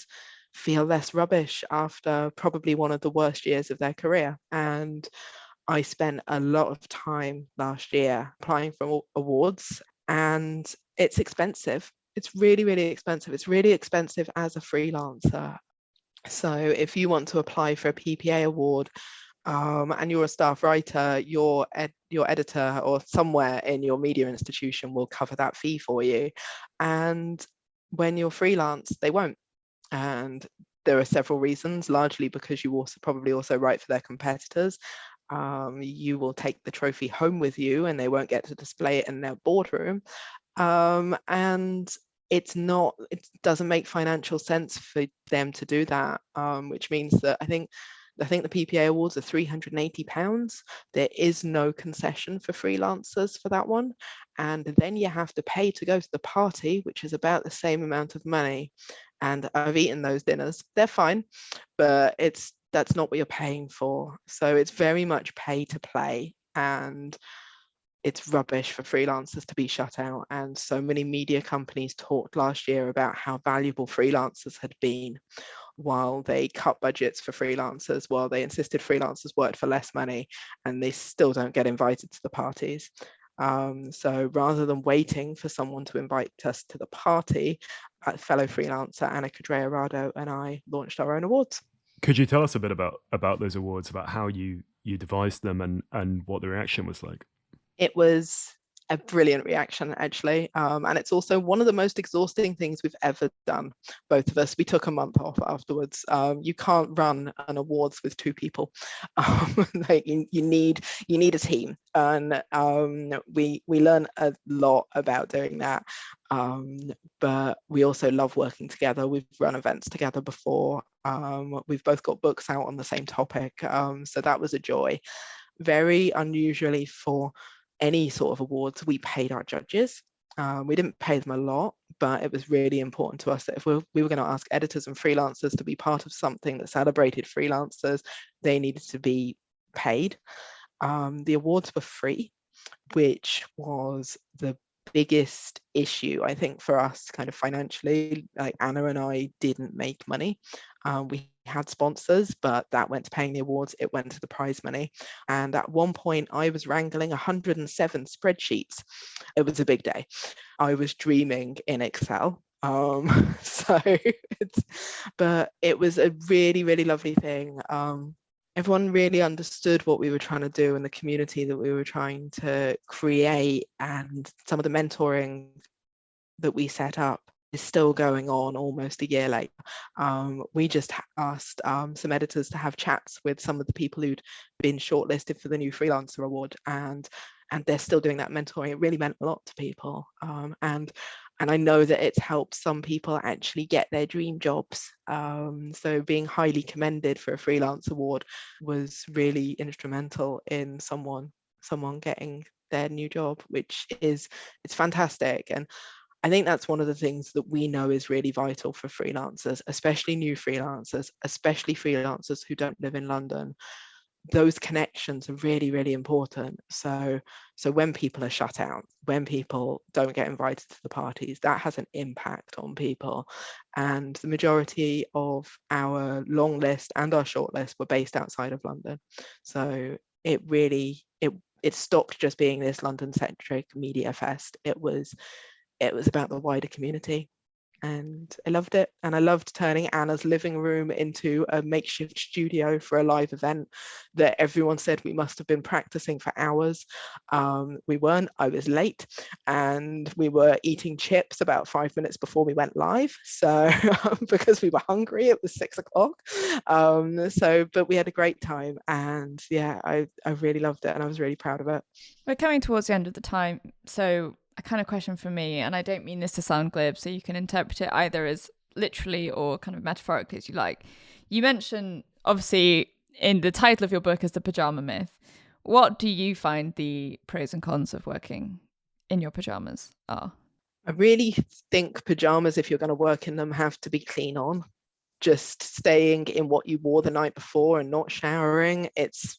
feel less rubbish after probably one of the worst years of their career. And I spent a lot of time last year applying for awards, and it's expensive. It's really, really expensive. It's really expensive as a freelancer. So if you want to apply for a PPA award, and you're a staff writer, your editor or somewhere in your media institution will cover that fee for you. And when you're freelance, they won't. And there are several reasons, largely because you probably also write for their competitors. You will take the trophy home with you and they won't get to display it in their boardroom. And it doesn't make financial sense for them to do that, which means that I think the PPA awards are £380. There is no concession for freelancers for that one. And then you have to pay to go to the party, which is about the same amount of money. And I've eaten those dinners. They're fine, but that's not what you're paying for. So it's very much pay to play. And it's rubbish for freelancers to be shut out. And so many media companies talked last year about how valuable freelancers had been, while they cut budgets for freelancers, while they insisted freelancers worked for less money, and they still don't get invited to the parties. So rather than waiting for someone to invite us to the party, a fellow freelancer, Anna Cadrea-Rado, and I launched our own awards. Could you tell us a bit about those awards, about how you devised them and what the reaction was like? It was a brilliant reaction, actually. And it's also one of the most exhausting things we've ever done, both of us. We took a month off afterwards. You can't run an awards with two people. Like you need a team. And we learn a lot about doing that. But we also love working together. We've run events together before. We've both got books out on the same topic. So that was a joy. Very unusually for any sort of awards, we paid our judges. We didn't pay them a lot, but it was really important to us that if we were going to ask editors and freelancers to be part of something that celebrated freelancers, they needed to be paid. The awards were free, which was the biggest issue, I think, for us kind of financially. Like Anna and I didn't make money. We had sponsors, but that went to paying the awards. It went to the prize money. And at one point I was wrangling 107 spreadsheets. It was a big day. I was dreaming in Excel. But it was a really, really lovely thing. Everyone really understood what we were trying to do and the community that we were trying to create, and some of the mentoring that we set up is still going on almost a year later. We just asked some editors to have chats with some of the people who'd been shortlisted for the new Freelancer Award, and they're still doing that mentoring. It really meant a lot to people. And I know that it's helped some people actually get their dream jobs. So being highly commended for a Freelance Award was really instrumental in someone getting their new job, which it's fantastic. And I think that's one of the things that we know is really vital for freelancers, especially new freelancers, especially freelancers who don't live in London. Those connections are really, really important. So when people are shut out, when people don't get invited to the parties, that has an impact on people. And the majority of our long list and our short list were based outside of London. So it really, it stopped just being this London-centric media fest. It was about the wider community. And I loved it. And I loved turning Anna's living room into a makeshift studio for a live event that everyone said we must have been practicing for hours. We weren't. I was late, and we were eating chips about 5 minutes before we went live. So because we were hungry, it was 6 o'clock. But we had a great time, and yeah, I really loved it, and I was really proud of it. We're coming towards the end of the time, so a kind of question for me, and I don't mean this to sound glib, so you can interpret it either as literally or kind of metaphorically as you like. You mentioned, obviously, in the title of your book as the pajama myth. What do you find the pros and cons of working in your pajamas are? I really think pajamas, if you're going to work in them, have to be clean on. Just staying in what you wore the night before and not showering, it's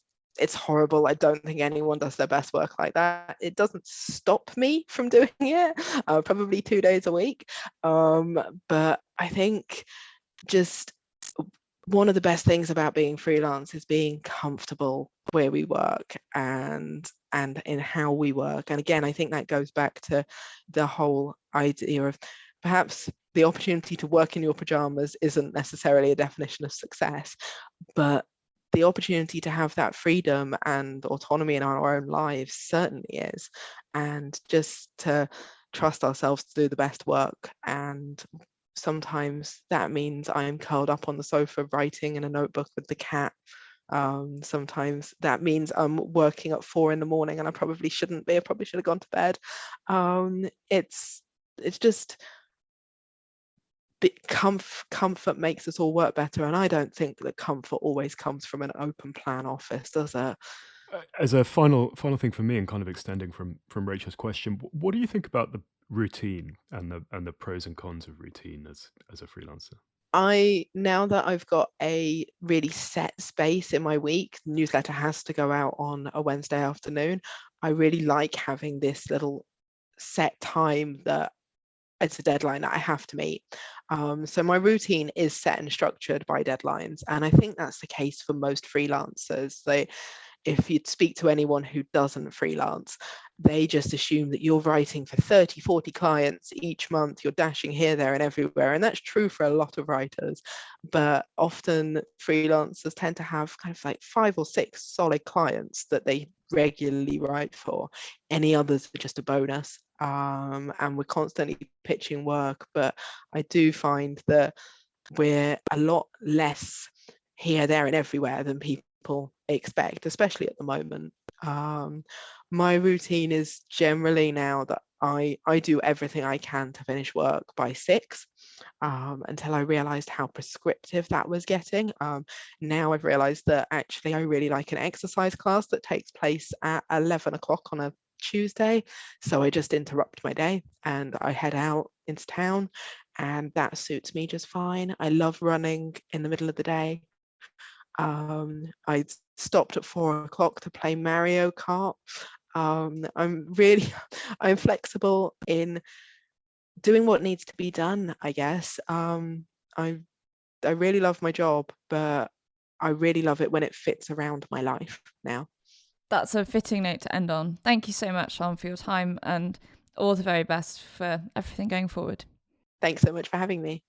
horrible. I don't think anyone does their best work like that. It doesn't stop me from doing it, probably 2 days a week. But I think just one of the best things about being freelance is being comfortable where we work and in how we work. And again, I think that goes back to the whole idea of perhaps the opportunity to work in your pajamas isn't necessarily a definition of success, but the opportunity to have that freedom and autonomy in our own lives certainly is. And just to trust ourselves to do the best work. And sometimes that means I'm curled up on the sofa writing in a notebook with the cat. Sometimes that means I'm working at 4 a.m. and I probably shouldn't be. I probably should have gone to bed. It's just comfort makes us all work better, and I don't think that comfort always comes from an open plan office, does it? As a final thing for me, and kind of extending from Rachel's question, what do you think about the routine and the pros and cons of routine as a freelancer? Now that I've got a really set space in my week, the newsletter has to go out on a Wednesday afternoon. I really like having this little set time that it's a deadline that I have to meet. So my routine is set and structured by deadlines. And I think that's the case for most freelancers. If you'd speak to anyone who doesn't freelance, they just assume that you're writing for 30, 40 clients each month, you're dashing here, there and everywhere. And that's true for a lot of writers, but often freelancers tend to have kind of like 5 or 6 solid clients that they regularly write for. Any others are just a bonus. And we're constantly pitching work, but I do find that we're a lot less here, there and everywhere than people expect, especially at the moment. My routine is generally now that I do everything I can to finish work by 6, until I realized how prescriptive that was getting. Now I've realized that actually I really like an exercise class that takes place at 11 o'clock on a Tuesday. So I just interrupt my day and I head out into town, and that suits me just fine. I love running in the middle of the day. I stopped at 4 o'clock to play Mario Kart. I'm flexible in doing what needs to be done, I guess. I really love my job, but I really love it when it fits around my life now. That's a fitting note to end on. Thank you so much, Sian, for your time, and all the very best for everything going forward. Thanks so much for having me.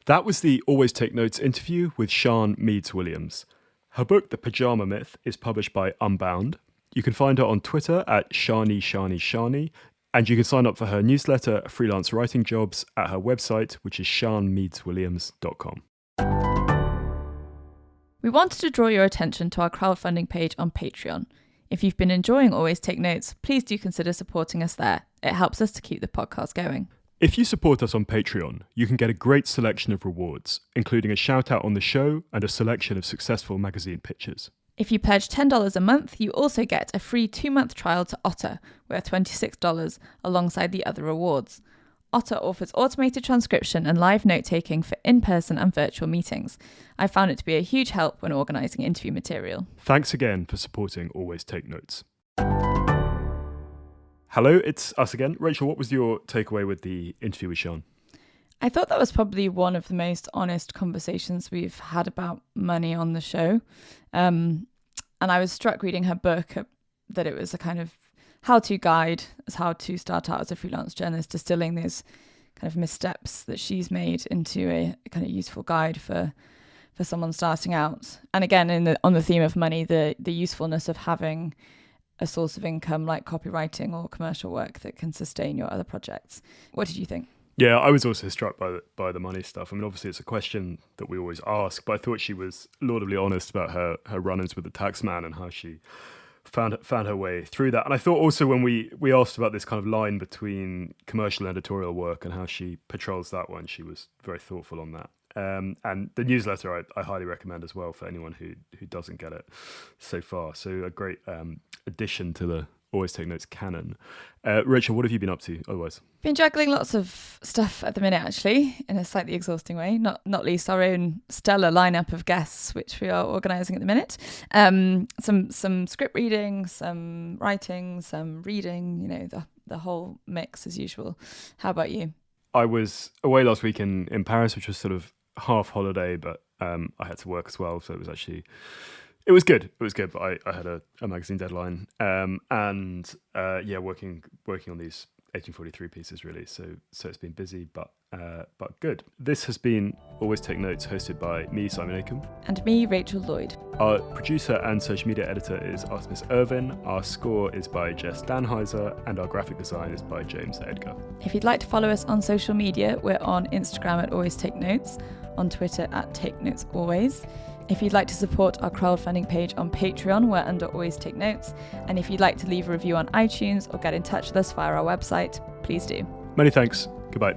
That was the Always Take Notes interview with Sian Meades-Williams. Her book, The Pyjama Myth, is published by Unbound. You can find her on Twitter at Shani, and you can sign up for her newsletter, Freelance Writing Jobs, at her website, which is sianmeadswilliams.com. We wanted to draw your attention to our crowdfunding page on Patreon. If you've been enjoying Always Take Notes, please do consider supporting us there. It helps us to keep the podcast going. If you support us on Patreon, you can get a great selection of rewards, including a shout out on the show and a selection of successful magazine pitches. If you pledge $10 a month, you also get a free 2-month trial to Otter, worth $26, alongside the other rewards. Otter offers automated transcription and live note-taking for in-person and virtual meetings. I found it to be a huge help when organising interview material. Thanks again for supporting Always Take Notes. Hello, it's us again. Rachel, what was your takeaway with the interview with Sian? I thought that was probably one of the most honest conversations we've had about money on the show. And I was struck reading her book that it was a kind of how-to guide as how to start out as a freelance journalist, distilling these kind of missteps that she's made into a kind of useful guide for someone starting out. And again, on the theme of money, the usefulness of having a source of income like copywriting or commercial work that can sustain your other projects. What did you think? Yeah, I was also struck by the money stuff. I mean, obviously it's a question that we always ask, but I thought she was laudably honest about her run-ins with the tax man and how she found her way through that. And I thought also when we asked about this kind of line between commercial and editorial work and how she patrols that one, she was very thoughtful on that. And the newsletter I highly recommend as well for anyone who doesn't get it so far. So a great addition to the Always Take Notes canon. Rachel, what have you been up to otherwise? Been juggling lots of stuff at the minute, actually, in a slightly exhausting way, not least our own stellar lineup of guests, which we are organising at the minute. Some script reading, some writing, some reading, the whole mix as usual. How about you? I was away last week in Paris, which was sort of half holiday, but I had to work as well, so it was good. It was good, but I had a magazine deadline, and working on these 1843 pieces really. So it's been busy, but good. This has been Always Take Notes, hosted by me, Simon Acombe, and me, Rachel Lloyd. Our producer and social media editor is Artemis Irvin. Our score is by Jess Danheiser, and our graphic design is by James Edgar. If you'd like to follow us on social media, we're on Instagram at Always Take Notes, on Twitter at Take Notes Always. If you'd like to support our crowdfunding page on Patreon, we're under Always Take Notes. And if you'd like to leave a review on iTunes or get in touch with us via our website, please do. Many thanks. Goodbye.